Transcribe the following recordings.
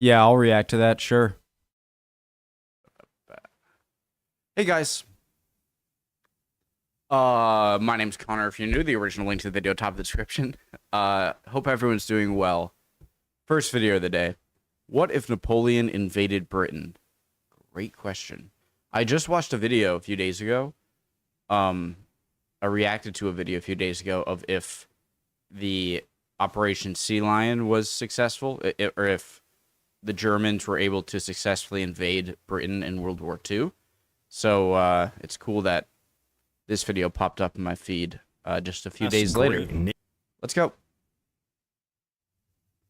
Yeah, I'll react to that, sure. Hey guys. My name's Connor. If you're new, the original link to the video top of the description. Hope everyone's doing well. First video of the day. What if Napoleon invaded Britain? Great question. I just watched a video a few days ago. I reacted to a video a few days ago of if the Operation Sea Lion was successful, or if the Germans were able to successfully invade Britain in World War II. So it's cool that this video popped up in my feed just a few days later. Let's go.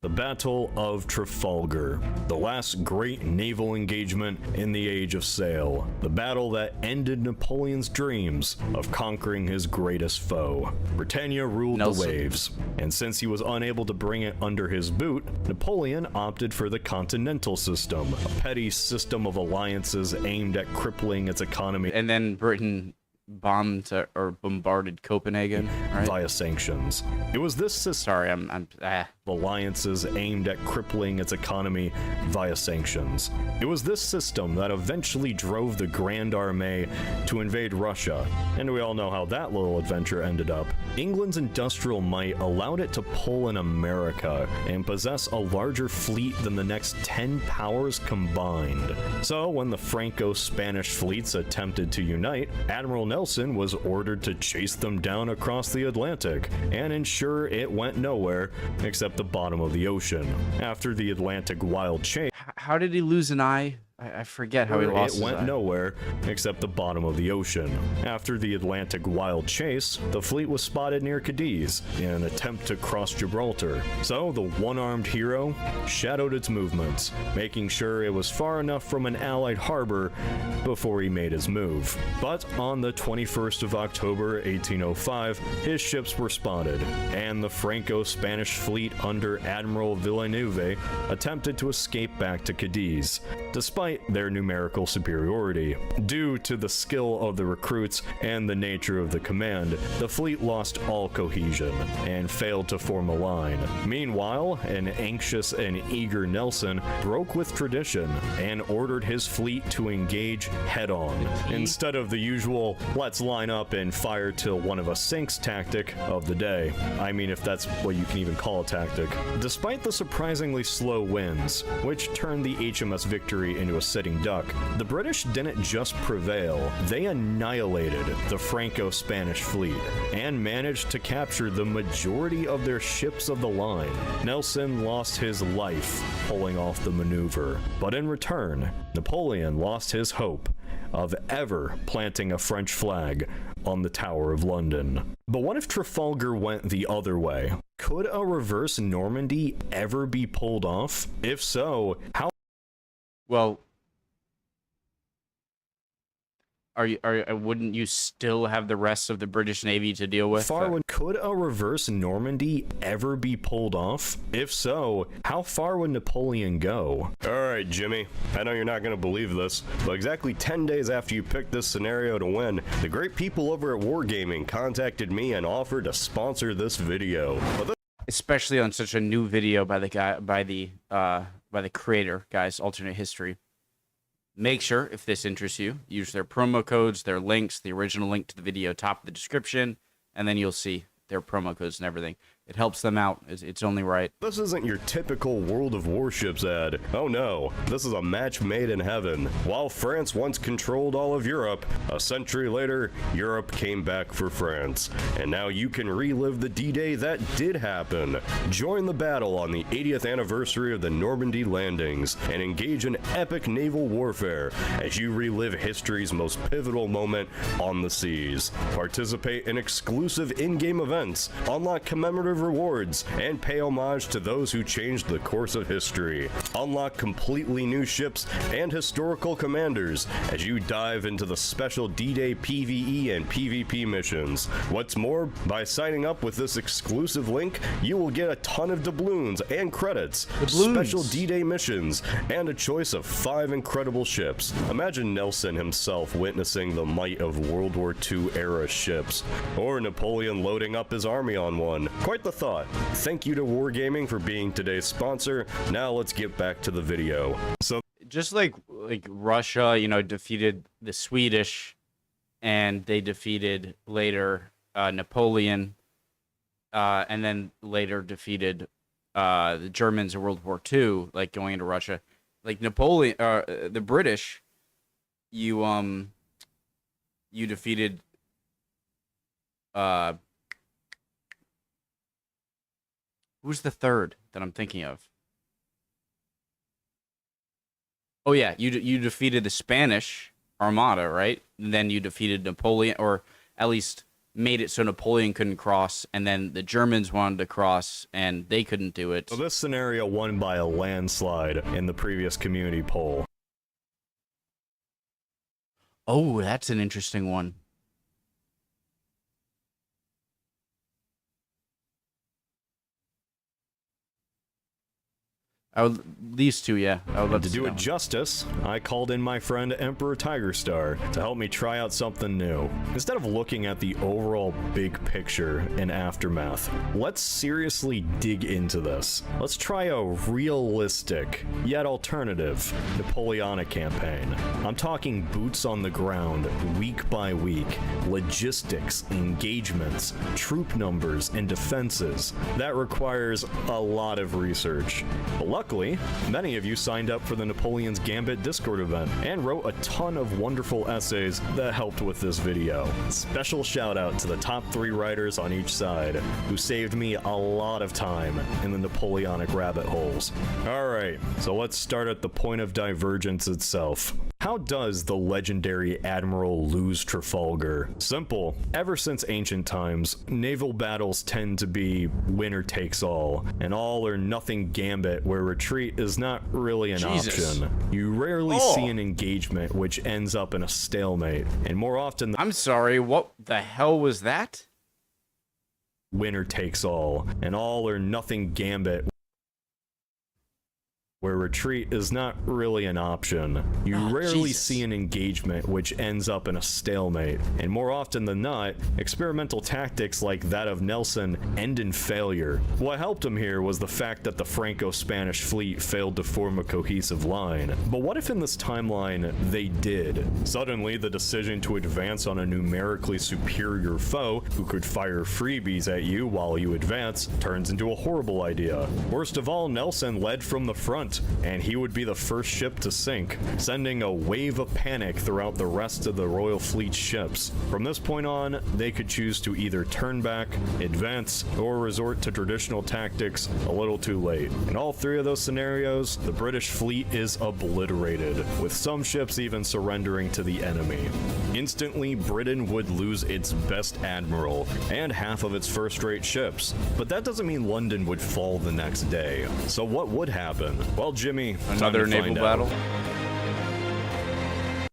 The Battle of Trafalgar, the last great naval engagement in the Age of Sail, the battle that ended Napoleon's dreams of conquering his greatest foe. Britannia ruled the waves, and since he was unable to bring it under his boot, Napoleon opted for the continental system, a petty system of alliances aimed at crippling its economy. And then Britain bombed or bombarded Copenhagen, right? Via sanctions. It was this system. Sorry, Alliances aimed at crippling its economy via sanctions. It was this system that eventually drove the Grand Armée to invade Russia, and we all know how that little adventure ended up. England's industrial might allowed it to pull in America and possess a larger fleet than the next 10 powers combined. So when the Franco-Spanish fleets attempted to unite, Admiral Nelson was ordered to chase them down across the Atlantic and ensure it went nowhere except the bottom of the ocean. After the Atlantic wild chase, how did he lose an eye? I forget how he lost his eye. It went nowhere except the bottom of the ocean. After the Atlantic wild chase, the fleet was spotted near Cadiz in an attempt to cross Gibraltar. So the one-armed hero shadowed its movements, making sure it was far enough from an Allied harbor before he made his move. But on the 21st of October 1805, his ships were spotted, and the Franco-Spanish fleet under Admiral Villeneuve attempted to escape back to Cadiz, despite their numerical superiority. Due to the skill of the recruits and the nature of the command, the fleet lost all cohesion and failed to form a line. Meanwhile, an anxious and eager Nelson broke with tradition and ordered his fleet to engage head-on, instead of the usual let's line up and fire till one of us sinks tactic of the day. I mean, if that's what you can even call a tactic. Despite the surprisingly slow winds, which turned the HMS Victory into a sitting duck, the British didn't just prevail, they annihilated the Franco-Spanish fleet and managed to capture the majority of their ships of the line. Nelson lost his life pulling off the maneuver, but in return, Napoleon lost his hope of ever planting a French flag on the Tower of London. But what if Trafalgar went the other way? Could a reverse Normandy ever be pulled off? If so, how? Well, wouldn't you still have the rest of the British Navy to deal with? Could a reverse Normandy ever be pulled off? If so, how far would Napoleon go? Alright, Jimmy, I know you're not going to believe this, but exactly 10 days after you picked this scenario to win, the great people over at Wargaming contacted me and offered to sponsor this video. Especially on such a new video by the creator, guys, Alternate History. Make sure, if this interests you, use their promo codes, their links, the original link to the video top of the description, and then you'll see their promo codes and everything. It helps them out. It's only right. This isn't your typical World of Warships ad. Oh no, this is a match made in heaven. While France once controlled all of Europe, a century later, Europe came back for France. And now you can relive the D-Day that did happen. Join the battle on the 80th anniversary of the Normandy landings and engage in epic naval warfare as you relive history's most pivotal moment on the seas. Participate in exclusive in-game events, unlock commemorative rewards, and pay homage to those who changed the course of history. Unlock completely new ships and historical commanders as you dive into the special D-Day PvE and PvP missions. What's more, by signing up with this exclusive link, you will get a ton of doubloons and credits, special D-Day missions, and a choice of 5 incredible ships. Imagine Nelson himself witnessing the might of World War II era ships, or Napoleon loading up his army on one. Quite the the thought. Thank you to Wargaming for being today's sponsor. Now let's get back to the video. So just like Russia, you know, defeated the Swedish, and they defeated later Napoleon, and then later defeated the Germans in World War II, like going into Russia. Like Napoleon, the British, you defeated who's the third that I'm thinking of? Oh yeah, you defeated the Spanish Armada, right? And then you defeated Napoleon, or at least made it so Napoleon couldn't cross, and then the Germans wanted to cross and they couldn't do it. So this scenario won by a landslide in the previous community poll. Oh, that's an interesting one. These two, yeah. I would love To do it know. justice, I called in my friend Emperor Tigerstar to help me try out something new. Instead of looking at the overall big picture and aftermath, let's seriously dig into this. Let's try a realistic, yet alternative, Napoleonic campaign. I'm talking boots on the ground, week by week, logistics, engagements, troop numbers, and defenses. That requires a lot of research. But luckily, many of you signed up for the Napoleon's Gambit Discord event and wrote a ton of wonderful essays that helped with this video. Special shout out to the top 3 writers on each side, who saved me a lot of time in the Napoleonic rabbit holes. Alright, so let's start at the point of divergence itself. How does the legendary admiral lose Trafalgar? Simple. Ever since ancient times, naval battles tend to be winner takes all, an all or nothing gambit where retreat is not really an option. You rarely see an engagement which ends up in a stalemate, and more often I'm sorry, what the hell was that? winner takes all, an all or nothing gambit where retreat is not really an option. You rarely Jesus. see an engagement which ends up in a stalemate, and more often than not, experimental tactics like that of Nelson end in failure. What helped him here was the fact that the Franco-Spanish fleet failed to form a cohesive line. But what if in this timeline they did? Suddenly, the decision to advance on a numerically superior foe who could fire freebies at you while you advance turns into a horrible idea. Worst of all, Nelson led from the front, and he would be the first ship to sink, sending a wave of panic throughout the rest of the Royal Fleet's ships. From this point on, they could choose to either turn back, advance, or resort to traditional tactics a little too late. In all 3 of those scenarios, the British fleet is obliterated, with some ships even surrendering to the enemy. Instantly, Britain would lose its best admiral and half of its first-rate ships, but that doesn't mean London would fall the next day. So what would happen? Well, Jimmy, Another time to naval find battle? out.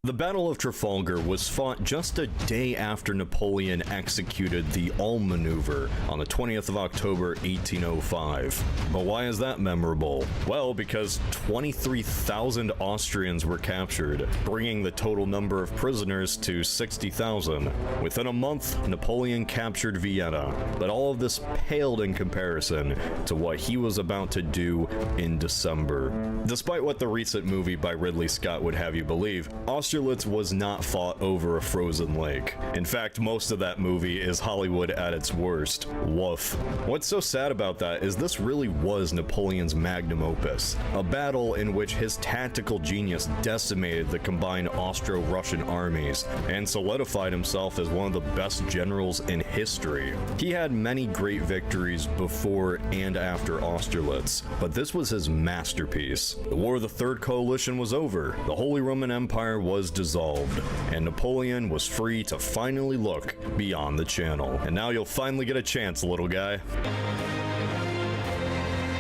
The Battle of Trafalgar was fought just a day after Napoleon executed the Ulm maneuver on the 20th of October, 1805. But why is that memorable? Well, because 23,000 Austrians were captured, bringing the total number of prisoners to 60,000. Within a month, Napoleon captured Vienna, but all of this paled in comparison to what he was about to do in December. Despite what the recent movie by Ridley Scott would have you believe, Austerlitz was not fought over a frozen lake. In fact, most of that movie is Hollywood at its worst. Woof. What's so sad about that is this really was Napoleon's magnum opus, a battle in which his tactical genius decimated the combined Austro-Russian armies and solidified himself as one of the best generals in history. He had many great victories before and after Austerlitz, but this was his masterpiece. The War of the Third Coalition was over, the Holy Roman Empire was dissolved, and Napoleon was free to finally look beyond the channel. And now you'll finally get a chance, little guy.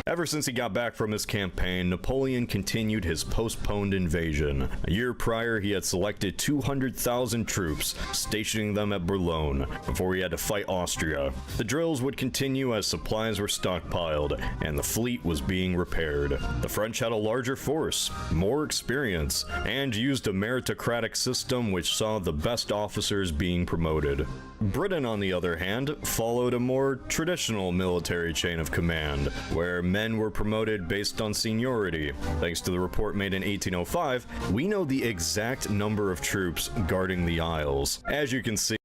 Ever since he got back from his campaign, Napoleon continued his postponed invasion. A year prior, he had selected 200,000 troops, stationing them at Boulogne, before he had to fight Austria. The drills would continue as supplies were stockpiled, and the fleet was being repaired. The French had a larger force, more experience, and used a meritocratic system which saw the best officers being promoted. Britain, on the other hand, followed a more traditional military chain of command, where men were promoted based on seniority. Thanks to the report made in 1805, we know the exact number of troops guarding the Isles. As you can see,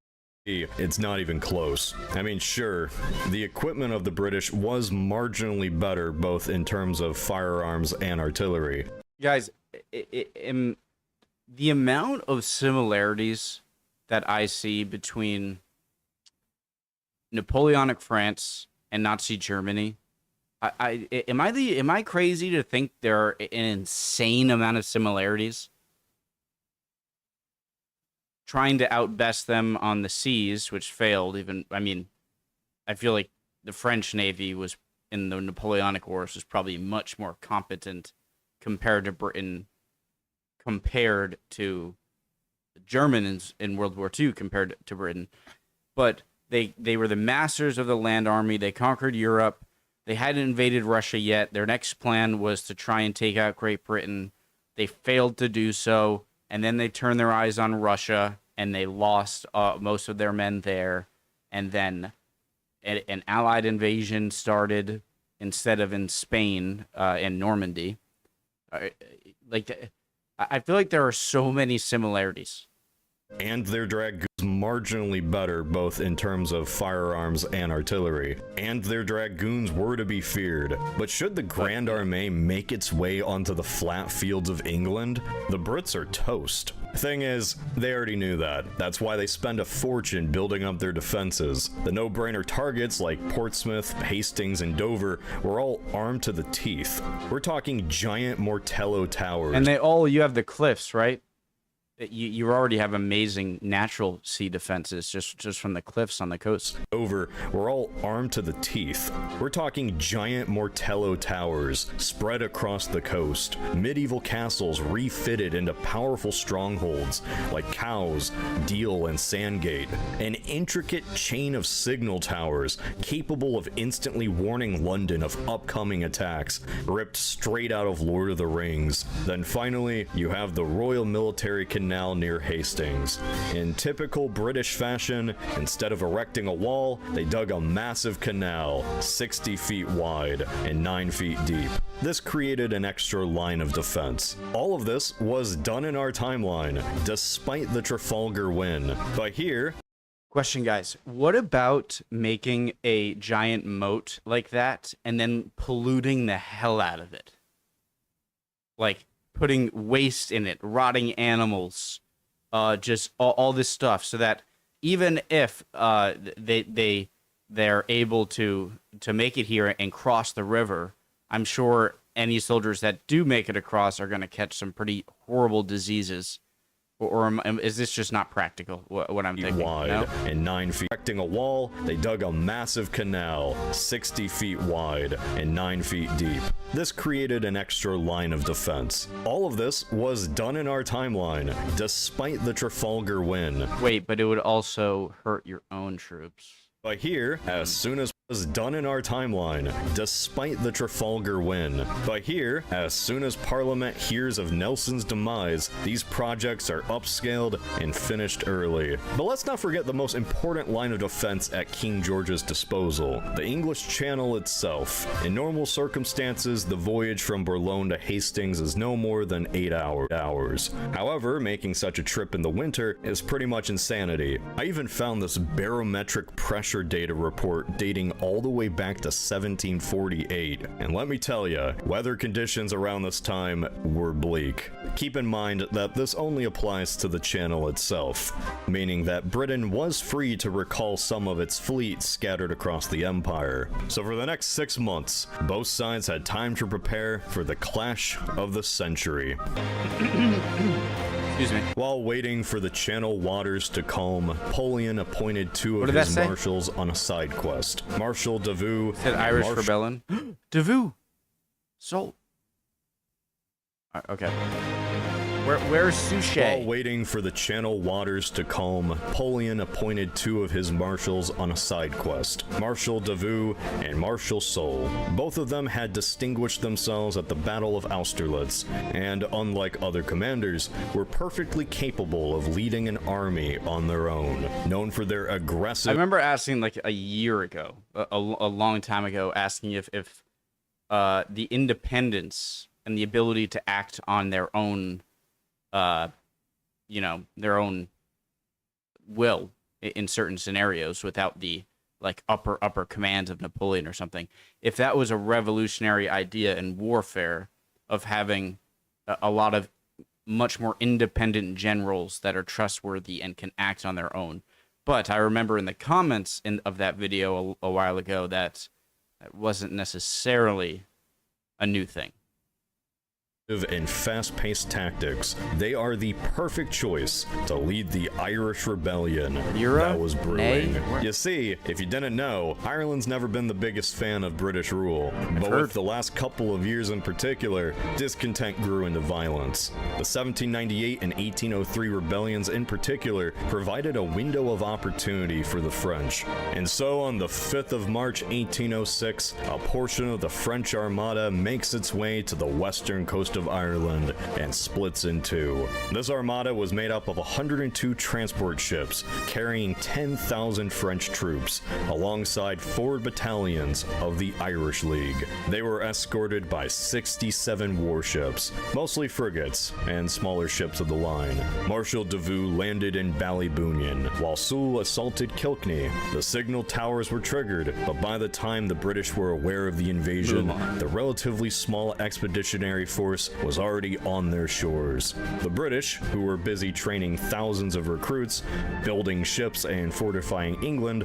it's not even close. I mean, sure, the equipment of the British was marginally better, both in terms of firearms and artillery. Guys, the amount of similarities that I see between Napoleonic France and Nazi Germany, am I crazy to think there are an insane amount of similarities? Trying to outbest them on the seas, which failed. I mean, I feel like the French Navy was in the Napoleonic Wars was probably much more competent compared to Britain, compared to the Germans in World War II, compared to Britain. But they were the masters of the land army. They conquered Europe. They hadn't invaded Russia yet. Their next plan was to try and take out Great Britain. They failed to do so, and then they turned their eyes on Russia, and they lost most of their men there. And then an Allied invasion started instead of in Spain and Normandy. I feel like there are so many similarities. And their dragoons marginally better, both in terms of firearms and artillery. And their dragoons were to be feared. But should the Grand Armée make its way onto the flat fields of England, the Brits are toast. Thing is, they already knew that. That's why they spend a fortune building up their defenses. The no-brainer targets like Portsmouth, Hastings, and Dover were all armed to the teeth. We're talking giant Mortello towers. And you have the cliffs, right? You already have amazing natural sea defenses just from the cliffs on the coast. We're all armed to the teeth. We're talking giant Mortello towers spread across the coast, medieval castles refitted into powerful strongholds like Cowes, Deal, and Sandgate, an intricate chain of signal towers capable of instantly warning London of upcoming attacks, ripped straight out of Lord of the Rings. Then finally, you have the Royal Military Canal near Hastings. In typical British fashion, instead of erecting a wall, they dug a massive canal, 60 feet wide and 9 feet deep. This created an extra line of defense. All of this was done in our timeline, despite the Trafalgar win. But here... Question, guys. What about making a giant moat like that and then polluting the hell out of it? Like, putting waste in it, rotting animals, just all this stuff, so that even if they're able to make it here and cross the river, I'm sure any soldiers that do make it across are going to catch some pretty horrible diseases. Or is this just not practical, what I'm thinking? Wide no? and 9 feet. Erecting a wall, they dug a massive canal, 60 feet wide and 9 feet deep. This created an extra line of defense. All of this was done in our timeline, despite the Trafalgar win. Wait, but it would also hurt your own troops. But here, as soon as was done in our timeline, despite the Trafalgar win. But here, as soon as Parliament hears of Nelson's demise, these projects are upscaled and finished early. But let's not forget the most important line of defense at King George's disposal, the English Channel itself. In normal circumstances, the voyage from Boulogne to Hastings is no more than 8 hours. However, making such a trip in the winter is pretty much insanity. I even found this barometric pressure data report dating all the way back to 1748, and let me tell ya, weather conditions around this time were bleak. Keep in mind that this only applies to the channel itself, meaning that Britain was free to recall some of its fleet scattered across the empire. So for the next 6 months, both sides had time to prepare for the clash of the century. Excuse me. While waiting for the channel waters to calm, Napoleon appointed two of his marshals on a side quest. Marshal Davout said Irish rebellion. Davout. Sold. Okay. Where's Suchet? While waiting for the Channel waters to calm, Napoleon appointed two of his marshals on a side quest, Marshal Davout and Marshal Soult. Both of them had distinguished themselves at the Battle of Austerlitz, and unlike other commanders, were perfectly capable of leading an army on their own. Known for their aggressive... I remember asking like a year ago, a long time ago, asking if the independence and the ability to act on their own, you know, their own will in certain scenarios without the like upper commands of Napoleon or something, if that was a revolutionary idea in warfare of having a lot of much more independent generals that are trustworthy and can act on their own. But I remember in the comments of that video a while ago that wasn't necessarily a new thing. And fast-paced tactics, they are the perfect choice to lead the Irish rebellion that was brewing. You see, if you didn't know, Ireland's never been the biggest fan of British rule, but with the last couple of years in particular, discontent grew into violence. The 1798 and 1803 rebellions in particular provided a window of opportunity for the French, and so on the 5th of March 1806, a portion of the French Armada makes its way to the western coast of Ireland and splits in two. This armada was made up of 102 transport ships carrying 10,000 French troops alongside 4 battalions of the Irish League. They were escorted by 67 warships, mostly frigates and smaller ships of the line. Marshal Davout landed in Ballybunion, while Soult assaulted Kilkenny. The signal towers were triggered, but by the time the British were aware of the invasion, the relatively small expeditionary force was already on their shores. The British, who were busy training thousands of recruits, building ships, and fortifying England,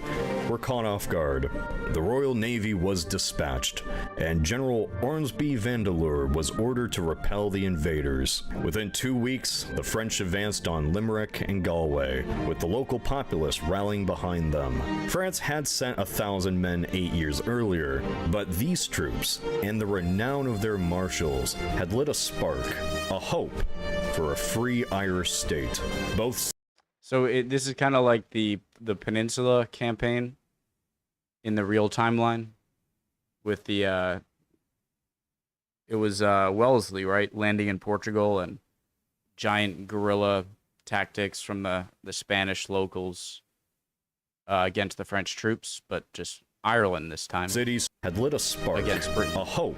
were caught off guard. The Royal Navy was dispatched, and General Ormsby Vandeleur was ordered to repel the invaders. Within 2 weeks, the French advanced on Limerick and Galway, with the local populace rallying behind them. France had sent 1,000 men 8 years earlier, but these troops, and the renown of their marshals, had lit a spark, a hope for a free Irish state. This is kind of like the Peninsula campaign in the real timeline with the it was Wellesley, right, landing in Portugal and giant guerrilla tactics from the Spanish locals against the French troops, but just Ireland this time. Cities had lit a spark against Britain, a hope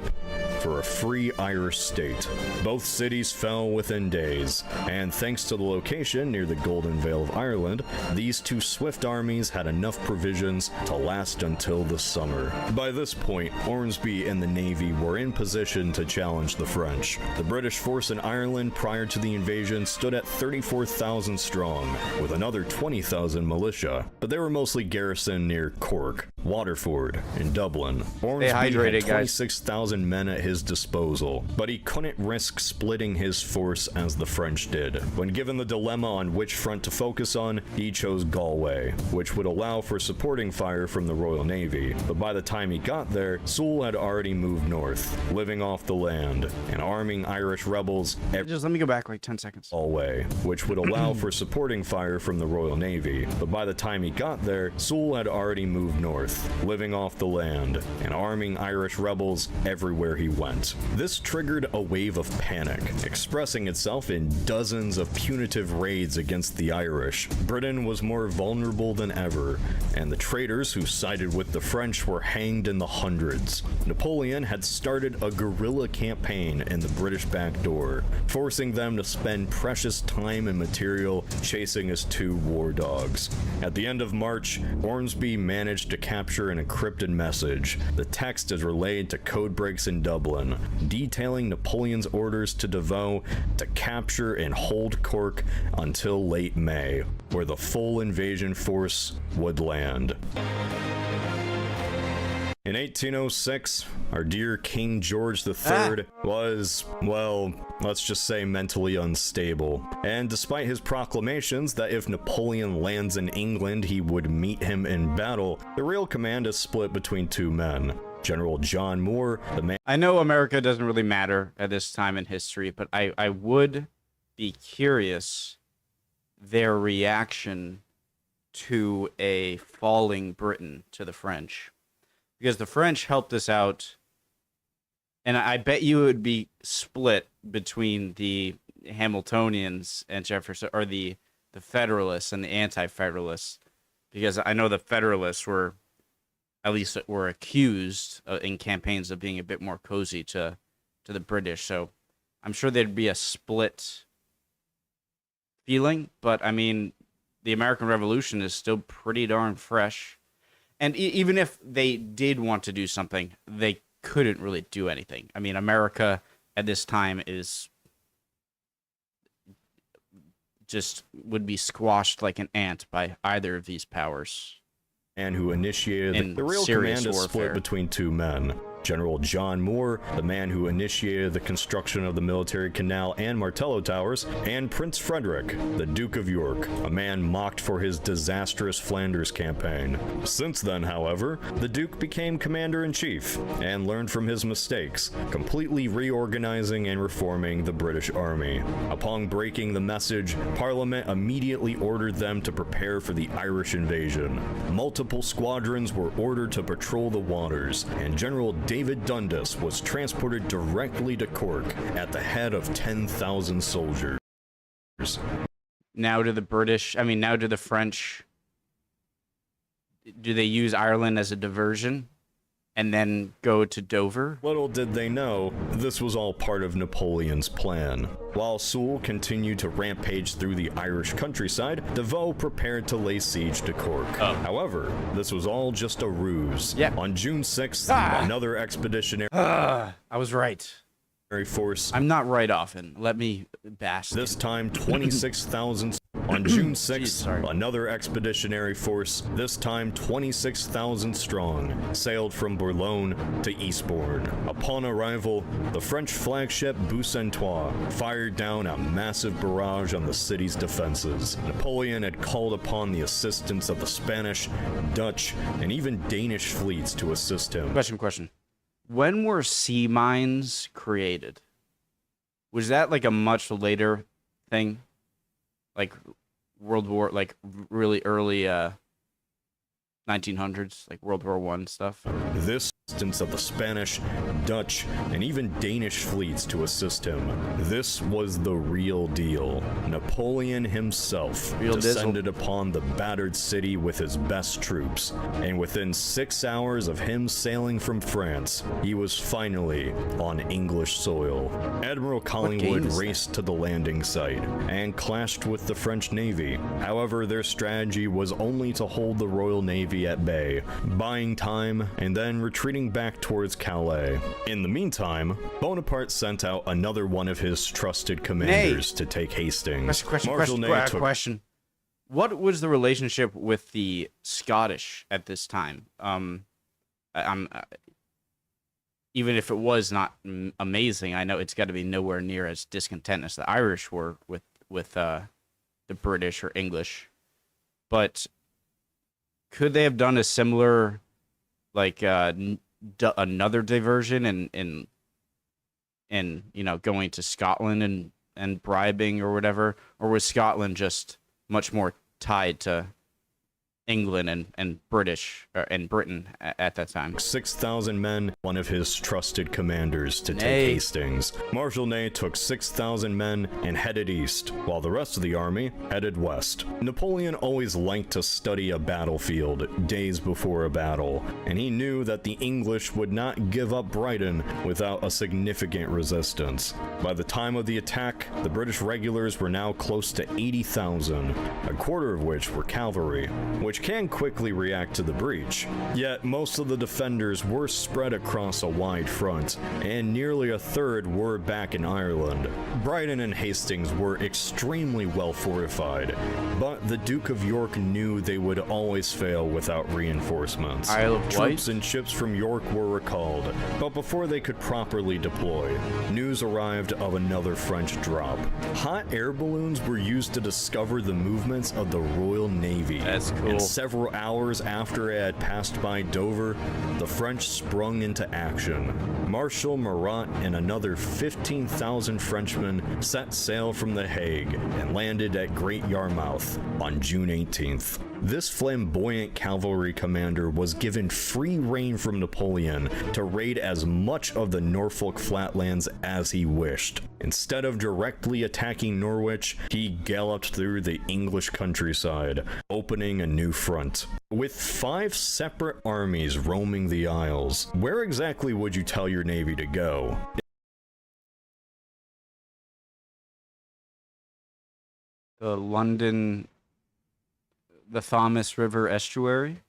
for a free Irish state. Both cities fell within days, and thanks to the location near the Golden Vale of Ireland, these two swift armies had enough provisions to last until the summer. By this point, Ormsby and the Navy were in position to challenge the French. The British force in Ireland prior to the invasion stood at 34,000 strong, with another 20,000 militia, but they were mostly garrisoned near Cork, Waterford, and Dublin. Ormsby had 26,000 men at his disposal, but he couldn't risk splitting his force as the French did. When given the dilemma on which front to focus on, he chose Galway, which would allow for supporting fire from the Royal Navy. But by the time he got there, Soult had already moved north, living off the land and arming Irish rebels. Just let me go back like 10 seconds. Galway, which would allow for supporting fire from the Royal Navy. But by the time he got there, Soult had already moved north, living off the land and arming Irish rebels everywhere he went. This triggered a wave of panic, expressing itself in dozens of punitive raids against the Irish. Britain was more vulnerable than ever, and the traitors who sided with the French were hanged in the hundreds. Napoleon had started a guerrilla campaign in the British back door, forcing them to spend precious time and material chasing his two war dogs. At the end of March, Ormsby managed to capture an encrypted message. The text is relayed to code breaks in Dublin, detailing Napoleon's orders to Davout to capture and hold Cork until late May, where the full invasion force would land. In 1806, our dear King George III was, well, let's just say mentally unstable. And despite his proclamations that if Napoleon lands in England, he would meet him in battle, the real command is split between two men. General John Moore, the man... I know America doesn't really matter at this time in history, but I would be curious their reaction to a falling Britain to the French, because the French helped us out, and I bet you it would be split between the Hamiltonians and Jefferson, or the Federalists and the Anti-Federalists, because I know the Federalists were, at least were accused in campaigns of being a bit more cozy to the British. So I'm sure there'd be a split feeling, but I mean, the American Revolution is still pretty darn fresh. And even if they did want to do something, they couldn't really do anything. I mean, America at this time is just would be squashed like an ant by either of these powers. And who initiated the real command is split between two men. General John Moore, the man who initiated the construction of the military canal and Martello Towers, and Prince Frederick, the Duke of York, a man mocked for his disastrous Flanders campaign. Since then, however, the Duke became commander-in-chief and learned from his mistakes, completely reorganizing and reforming the British Army. Upon breaking the message, Parliament immediately ordered them to prepare for the Irish invasion. Multiple squadrons were ordered to patrol the waters, and General David Dundas was transported directly to Cork at the head of 10,000 soldiers. Now do the French, do they use Ireland as a diversion and then go to Dover? Little did they know, this was all part of Napoleon's plan. While Soult continued to rampage through the Irish countryside, Devoe prepared to lay siege to Cork. However, this was all just a ruse. Yep. On June 6th, another expeditionary I was right. force. I'm not right often. Let me bash. This time, 26,000. On June 6th, another expeditionary force, this time 26,000 strong, sailed from Boulogne to Eastbourne. Upon arrival, the French flagship Bucentaure fired down a massive barrage on the city's defenses. Napoleon had called upon the assistance of the Spanish, Dutch, and even Danish fleets to assist him. Question. When were sea mines created? Was that like a much later thing? Like World War, like really early 1900s, like World War I stuff? This instance of the Spanish, Dutch, and even Danish fleets to assist him. This was the real deal. Napoleon himself descended upon the battered city with his best troops, and within 6 hours of him sailing from France, he was finally on English soil. Admiral Collingwood raced to the landing site and clashed with the French Navy. However, their strategy was only to hold the Royal Navy at bay, buying time and then retreating back towards Calais. In the meantime, Bonaparte sent out another one of his trusted commanders to take Hastings. Question. What was the relationship with the Scottish at this time? Even if it was not amazing, I know it's got to be nowhere near as discontent as the Irish were with the British or English. But could they have done a similar, like, another diversion in going to Scotland and bribing or whatever? Or was Scotland just much more tied to England and and Britain at that time? 6,000 men, one of his trusted commanders to take Hastings. Marshal Ney took 6,000 men and headed east, while the rest of the army headed west. Napoleon always liked to study a battlefield days before a battle, and he knew that the English would not give up Brighton without a significant resistance. By the time of the attack, the British regulars were now close to 80,000, a quarter of which were cavalry, which can quickly react to the breach. Yet most of the defenders were spread across a wide front, and nearly a third were back in Ireland. Brighton and Hastings were extremely well fortified, but the Duke of York knew they would always fail without reinforcements. Troops and ships from York were recalled, but before they could properly deploy, news arrived of another French drop. Hot air balloons were used to discover the movements of the Royal Navy. That's cool. Several hours after it had passed by Dover, the French sprung into action. Marshal Murat and another 15,000 Frenchmen set sail from The Hague and landed at Great Yarmouth on June 18th. This flamboyant cavalry commander was given free rein from Napoleon to raid as much of the Norfolk flatlands as he wished. Instead of directly attacking Norwich, he galloped through the English countryside, opening a new front. With 5 separate armies roaming the Isles, where exactly would you tell your navy to go? The Thomas River estuary?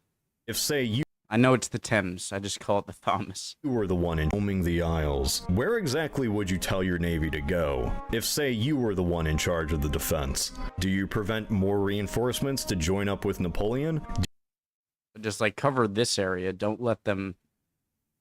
If, say, you I know it's the Thames, I just call it the Thomas. were the one roaming the Isles, where exactly would you tell your navy to go? If, say, you were the one in charge of the defense, do you prevent more reinforcements to join up with Napoleon? Just like cover this area, don't let them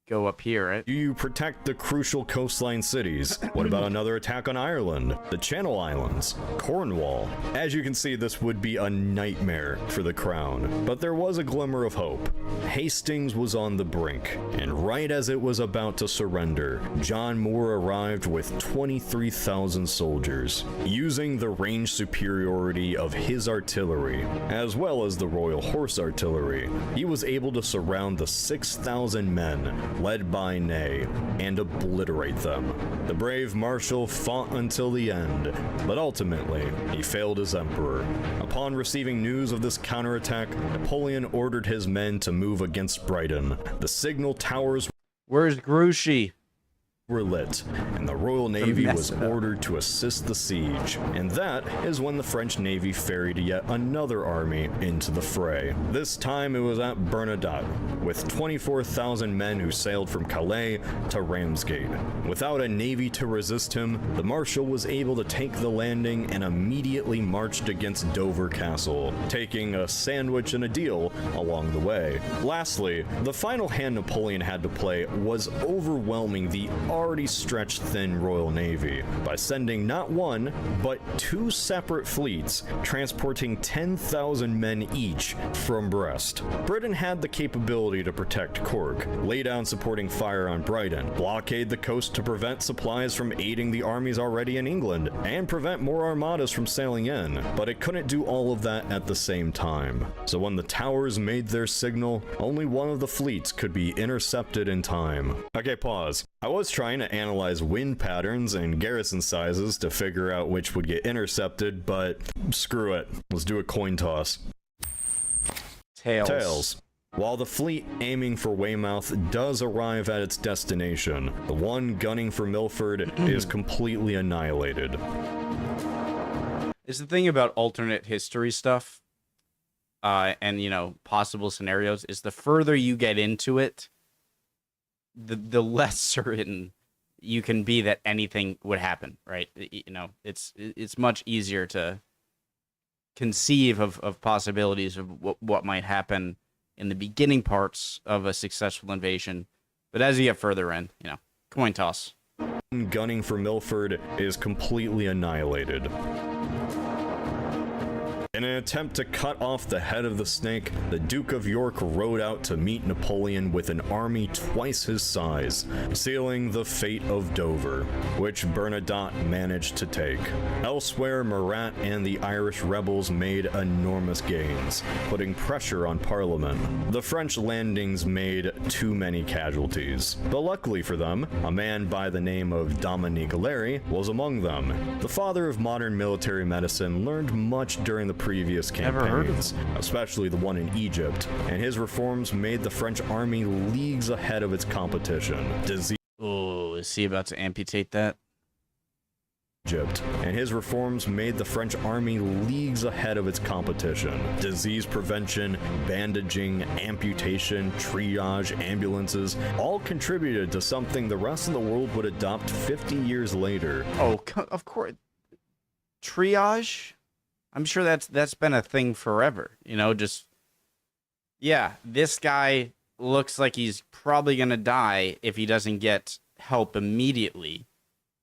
go up here, right? Do you protect the crucial coastline cities? What about another attack on Ireland, the Channel Islands, Cornwall? As you can see, this would be a nightmare for the crown, but there was a glimmer of hope. Hastings was on the brink, and right as it was about to surrender, John Moore arrived with 23,000 soldiers. Using the range superiority of his artillery, as well as the Royal Horse Artillery, he was able to surround the 6,000 men led by Ney, and obliterate them. The brave marshal fought until the end, but ultimately, he failed as emperor. Upon receiving news of this counterattack, Napoleon ordered his men to move against Brighton. The signal towers Where's Grouchy? were lit, and the Royal Navy was ordered to assist the siege. And that is when the French Navy ferried yet another army into the fray. This time it was at Bernadotte, with 24,000 men who sailed from Calais to Ramsgate. Without a navy to resist him, the Marshal was able to take the landing and immediately marched against Dover Castle, taking a sandwich and a deal along the way. Lastly, the final hand Napoleon had to play was overwhelming the already stretched thin Royal Navy by sending not one, but 2 separate fleets, transporting 10,000 men each from Brest. Britain had the capability to protect Cork, lay down supporting fire on Brighton, blockade the coast to prevent supplies from aiding the armies already in England, and prevent more armadas from sailing in, but it couldn't do all of that at the same time. So when the towers made their signal, only one of the fleets could be intercepted in time. Okay, pause. I was trying to analyze wind patterns and garrison sizes to figure out which would get intercepted, but screw it. Let's do a coin toss. Tails. While the fleet aiming for Weymouth does arrive at its destination, the one gunning for Milford is completely annihilated. It's the thing about alternate history stuff, and, you know, possible scenarios, is the further you get into it, the less certain you can be that anything would happen, right? You know, it's much easier to conceive of possibilities of what might happen in the beginning parts of a successful invasion, but as you get further in, you know, coin toss. Gunning for Milford is completely annihilated. In an attempt to cut off the head of the snake, the Duke of York rode out to meet Napoleon with an army twice his size, sealing the fate of Dover, which Bernadotte managed to take. Elsewhere, Murat and the Irish rebels made enormous gains, putting pressure on Parliament. The French landings made too many casualties, but luckily for them, a man by the name of Dominique Larrey was among them. The father of modern military medicine learned much during the previous campaigns, especially the one in Egypt, and his reforms made the French army leagues ahead of its competition. Oh, is he about to amputate that? Egypt, and his reforms made the French army leagues ahead of its competition. Disease prevention, bandaging, amputation, triage, ambulances, all contributed to something the rest of the world would adopt 50 years later. Oh, of course. Triage? I'm sure that's been a thing forever, you know, just, yeah, this guy looks like he's probably going to die if he doesn't get help immediately,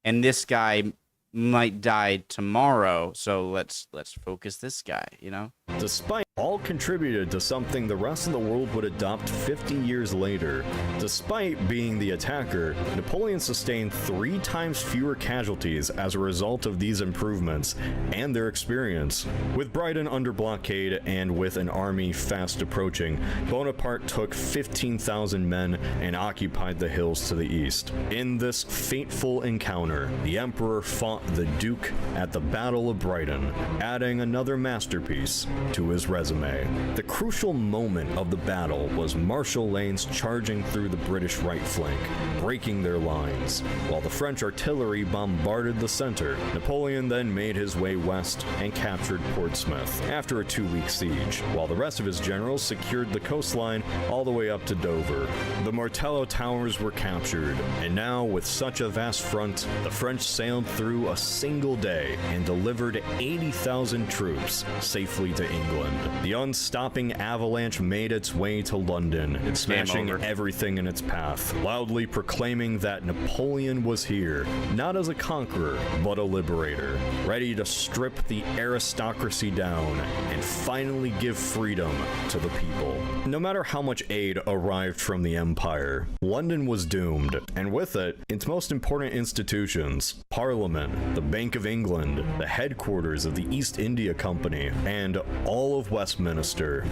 and this guy might die tomorrow, so let's focus this guy, you know? Despite all contributed to something the rest of the world would adopt 50 years later. Despite being the attacker, Napoleon sustained 3 times fewer casualties as a result of these improvements and their experience. With Brighton under blockade and with an army fast approaching, Bonaparte took 15,000 men and occupied the hills to the east. In this fateful encounter, the emperor fought the Duke at the Battle of Brighton, adding another masterpiece to his resume. The crucial moment of the battle was Marshal Lannes charging through the British right flank, breaking their lines. While the French artillery bombarded the center, Napoleon then made his way west and captured Portsmouth after a 2-week siege, while the rest of his generals secured the coastline all the way up to Dover. The Martello Towers were captured, and now with such a vast front, the French sailed through a single day and delivered 80,000 troops safely to England. The unstopping avalanche made its way to London, smashing everything in its path, loudly proclaiming that Napoleon was here, not as a conqueror, but a liberator, ready to strip the aristocracy down and finally give freedom to the people. No matter how much aid arrived from the empire, London was doomed, and with it, its most important institutions, Parliament, the Bank of England, the headquarters of the East India Company, and all of Westminster.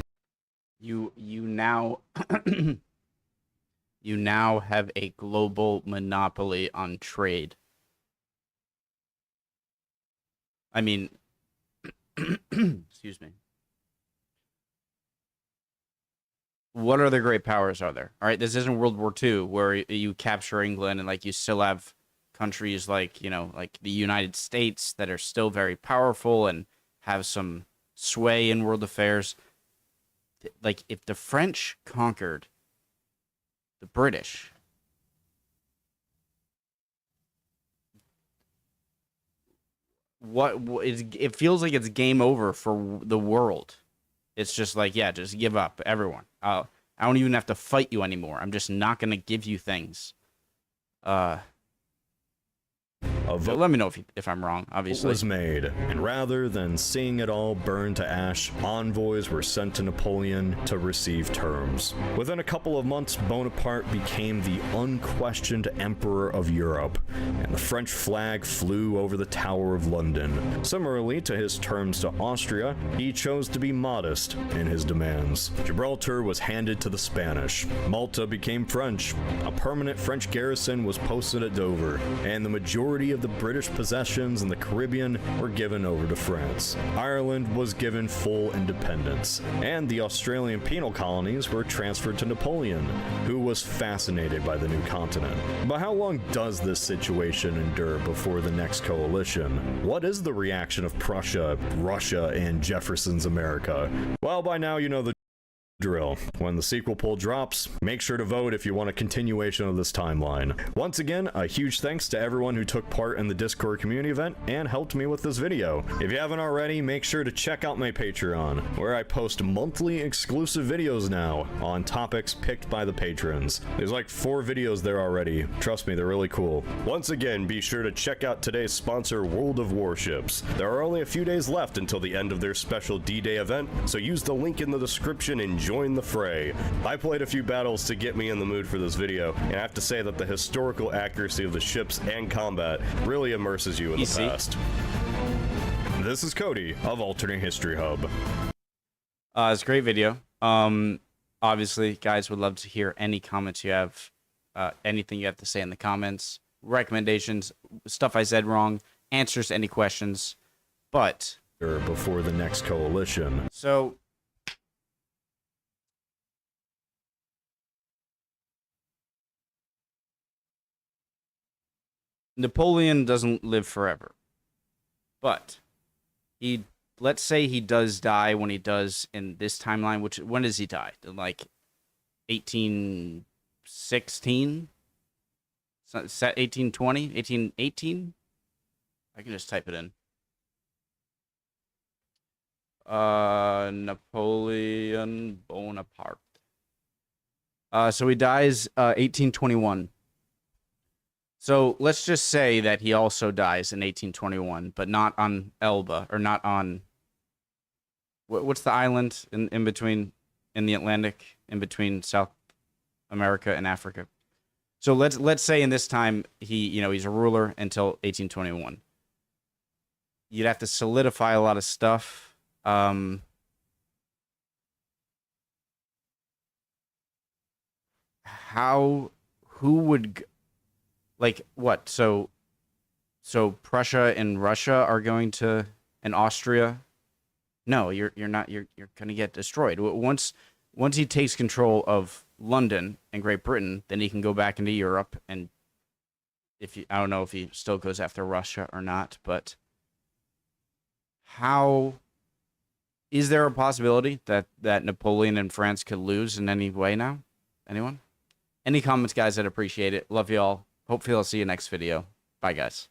You now you now have a global monopoly on trade. I mean, excuse me. What other great powers are there? All right, this isn't World War II where you capture England and like you still have countries like, you know, like the United States that are still very powerful and have some sway in world affairs. Like if the French conquered the British, it feels like it's game over for the world. It's just like, yeah, just give up, everyone. I don't even have to fight you anymore. I'm just not gonna give you things. Let me know if I'm wrong, obviously. Was made, and rather than seeing it all burn to ash, envoys were sent to Napoleon to receive terms. Within a couple of months, Bonaparte became the unquestioned emperor of Europe, and the French flag flew over the Tower of London. Similarly to his terms to Austria, he chose to be modest in his demands. Gibraltar was handed to the Spanish. Malta became French. A permanent French garrison was posted at Dover, and the majority of the British possessions in the Caribbean were given over to France. Ireland was given full independence, and the Australian penal colonies were transferred to Napoleon, who was fascinated by the new continent. But how long does this situation endure before the next coalition? What is the reaction of Prussia, Russia, and Jefferson's America? Well, by now you know the drill. When the sequel poll drops, make sure to vote if you want a continuation of this timeline. Once again, a huge thanks to everyone who took part in the Discord community event and helped me with this video. If you haven't already, make sure to check out my Patreon, where I post monthly exclusive videos now on topics picked by the patrons. There's like 4 videos there already. Trust me, they're really cool. Once again, be sure to check out today's sponsor, World of Warships. There are only a few days left until the end of their special D-Day event, so use the link in the description and join the fray. I played a few battles to get me in the mood for this video, and I have to say that the historical accuracy of the ships and combat really immerses you in the past. This is Cody of Alternate History Hub. It's a great video. Obviously, guys, would love to hear any comments you have, anything you have to say in the comments, recommendations, stuff I said wrong, answers to any questions, but before the next coalition. So Napoleon doesn't live forever, but let's say he does die when he does in this timeline, when does he die? In like 1816? 1820? 1818? I can just type it in. Napoleon Bonaparte. So he dies 1821. So let's just say that he also dies in 1821, but not on Elba, or not on what's the island in between in the Atlantic in between South America and Africa? So let's say in this time he's a ruler until 1821. You'd have to solidify a lot of stuff. Who would, like, what? So Prussia and Russia are going to, and Austria. No, you're not. You're going to get destroyed. Once he takes control of London and Great Britain, then he can go back into Europe. And I don't know if he still goes after Russia or not, but how is there a possibility that Napoleon and France could lose in any way now? Anyone? Any comments, guys? I'd appreciate it. Love y'all. Hopefully I'll see you next video. Bye, guys.